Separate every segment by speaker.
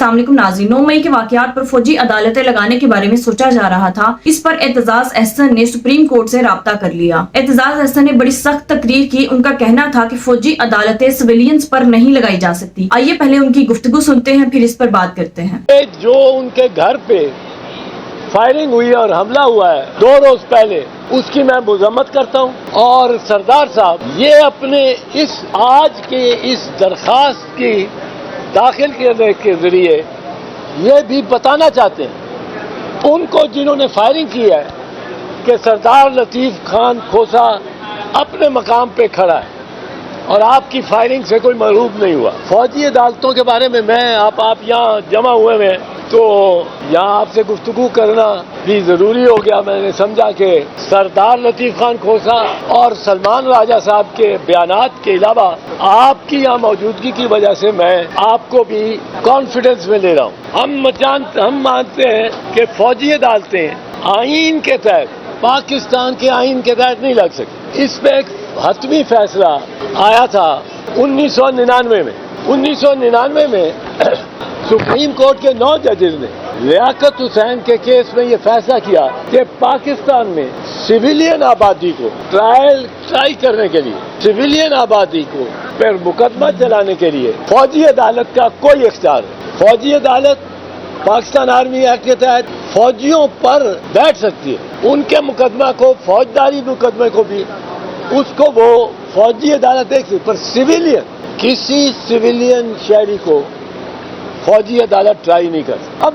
Speaker 1: السلام علیکم ناظرین، 9 مئی کے واقعات پر فوجی عدالتیں لگانے کے بارے میں سوچا جا رہا تھا۔ اس پر اعتزاز احسن نے سپریم کورٹ سے رابطہ کر لیا۔ اعتزاز احسن نے بڑی سخت تقریر کی۔ ان کا کہنا تھا کہ فوجی عدالتیں سویلینز پر نہیں لگائی جا سکتی۔ آئیے پہلے ان کی گفتگو سنتے ہیں، پھر اس پر بات کرتے ہیں۔
Speaker 2: جو ان کے گھر پہ فائرنگ ہوئی اور حملہ ہوا ہے 2 روز پہلے، اس کی میں مذمت کرتا ہوں۔ اور سردار صاحب یہ اپنے آج کے اس درخواست کی داخل کرنے کے ذریعے یہ بھی بتانا چاہتے ہیں ان کو جنہوں نے فائرنگ کی ہے کہ سردار لطیف خان کھوسا اپنے مقام پہ کھڑا ہے اور آپ کی فائرنگ سے کوئی محروم نہیں ہوا۔ فوجی عدالتوں کے بارے میں آپ یہاں جمع ہوئے ہیں تو یہاں آپ سے گفتگو کرنا بھی ضروری ہو گیا۔ میں نے سمجھا کہ سردار لطیف خان کھوسا اور سلمان راجہ صاحب کے بیانات کے علاوہ آپ کی یہاں موجودگی کی وجہ سے میں آپ کو بھی کانفیڈنس میں لے رہا ہوں۔ ہم مانتے ہیں کہ فوجی عدالتیں آئین کے تحت، پاکستان کے آئین کے تحت نہیں لگ سکتی۔ اس پہ ایک حتمی فیصلہ آیا تھا 1999 میں۔ 1999 میں سپریم کورٹ کے 9 ججز نے لیاقت حسین کے کیس میں یہ فیصلہ کیا کہ پاکستان میں سویلین آبادی کو ٹرائی کرنے کے لیے، سویلین آبادی کو پھر مقدمہ چلانے کے لیے فوجی عدالت کا کوئی اختیار ہے۔ فوجی عدالت پاکستان آرمی ایکٹ کے تحت فوجیوں پر بیٹھ سکتی ہے۔ ان کے مقدمہ کو، فوجداری مقدمے کو بھی اس کو وہ فوجی عدالت دیکھ سکتی، پر کسی سویلین شہری کو فوجی عدالت ٹرائی نہیں کر سکتی۔ اب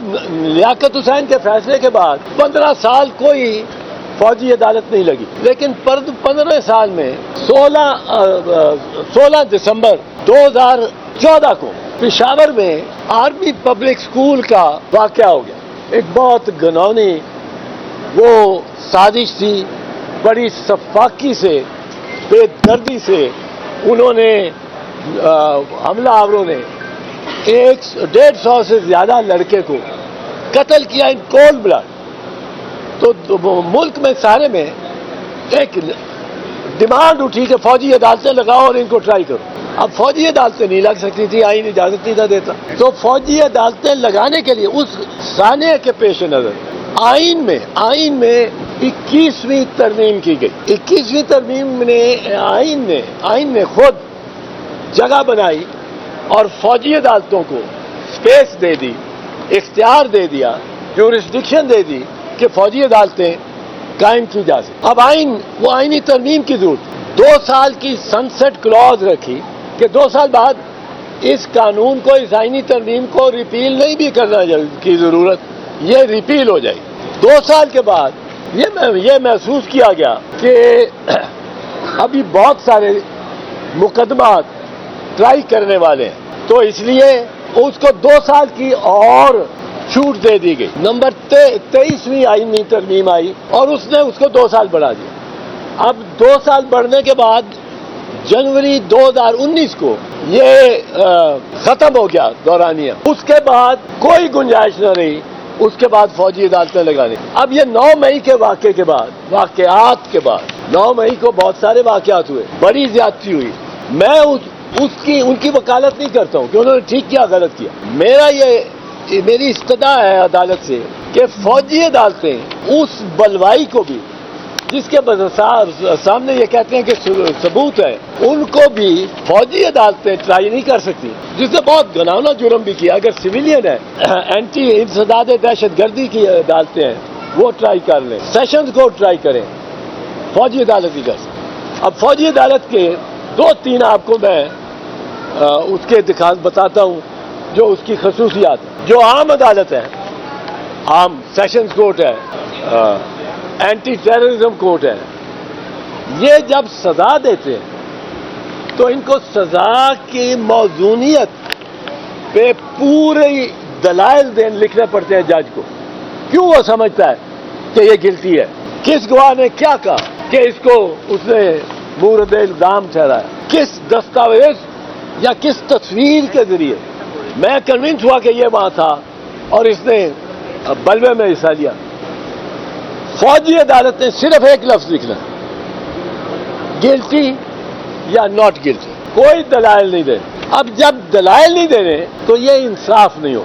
Speaker 2: لیاقت حسین کے فیصلے کے بعد 15 سال کوئی فوجی عدالت نہیں لگی، لیکن 15 سال میں 16 دسمبر 2014 کو پشاور میں آرمی پبلک اسکول کا واقعہ ہو گیا۔ ایک بہت گھناؤنی وہ سازش تھی، بڑی سفاکی سے، بے دردی سے انہوں نے حملہ آوروں نے 150 سے زیادہ لڑکے کو قتل کیا ان کولڈ بلڈ۔ تو ملک میں سارے میں ایک ڈیمانڈ اٹھی کہ فوجی عدالتیں لگاؤ اور ان کو ٹرائی کرو۔ اب فوجی عدالتیں نہیں لگ سکتی تھی، آئین اجازت نہیں تھا دیتا، تو فوجی عدالتیں لگانے کے لیے اس سانحے کے پیش نظر آئین میں 21ویں ترمیم کی گئی۔ 21ویں ترمیم نے آئین نے خود جگہ بنائی اور فوجی عدالتوں کو سپیس دے دی، اختیار دے دیا، جورسڈکشن دے دی کہ فوجی عدالتیں قائم کی جا سکیں۔ اب وہ آئینی ترمیم کی ضرورت 2 سال کی سنسٹ کلوز رکھی کہ 2 سال بعد اس قانون کو، اس آئینی ترمیم کو ریپیل نہیں بھی کرنا کی ضرورت، یہ ریپیل ہو جائے۔ 2 سال کے بعد یہ محسوس کیا گیا کہ ابھی بہت سارے مقدمات ٹرائی کرنے والے ہیں، تو اس لیے اس کو 2 سال کی اور چھوٹ دے دی گئی۔ نمبر 23ویں آئینی ترمیم آئی اور اس نے اس کو 2 سال بڑھا دیا۔ اب 2 سال بڑھنے کے بعد جنوری 2019 کو یہ ختم ہو گیا دورانیہ۔ اس کے بعد کوئی گنجائش نہ رہی اس کے بعد فوجی عدالتیں لگانے۔ اب یہ 9 مئی کے واقعات کے بعد 9 مئی کو بہت سارے واقعات ہوئے، بڑی زیادتی ہوئی۔ میں ان کی وکالت نہیں کرتا ہوں کہ انہوں نے ٹھیک کیا غلط کیا۔ میری استدعا ہے عدالت سے کہ فوجی عدالتیں اس بلوائی کو بھی، جس کے سامنے یہ کہتے ہیں کہ ثبوت ہے، ان کو بھی فوجی عدالتیں ٹرائی نہیں کر سکتی، جس نے بہت گھناؤنا جرم بھی کیا۔ اگر سویلین ہے، اینٹی انسداد دہشت گردی کی عدالتیں ہیں، وہ ٹرائی کر لیں، سیشنز کورٹ ٹرائی کریں، فوجی عدالت نہیں کر سکتی۔ اب فوجی عدالت کے 2-3 آپ کو میں اس کے بتاتا ہوں جو اس کی خصوصیات ہیں۔ جو عام عدالت ہے، عام سیشنز کورٹ ہے، اینٹی ٹیررزم کورٹ ہے، یہ جب سزا دیتے ہیں تو ان کو سزا کی موزونیت پہ پورے دلائل لکھنے پڑتے ہیں جج کو، کیوں وہ سمجھتا ہے کہ یہ گلٹی ہے، کس گواہ نے کیا کہا کہ اس نے مورد الزام ٹھہرایا، کس دستاویز یا کس تصویر کے ذریعے میں کنونس ہوا کہ یہ وہاں تھا اور اس نے بلوے میں حصہ لیا۔ فوجی عدالت نے صرف ایک لفظ لکھنا، گلٹی یا ناٹ گلٹی، کوئی دلائل نہیں دے۔ اب جب دلائل نہیں دے رہے تو یہ انصاف نہیں ہو،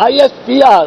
Speaker 2: ISPR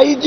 Speaker 2: IG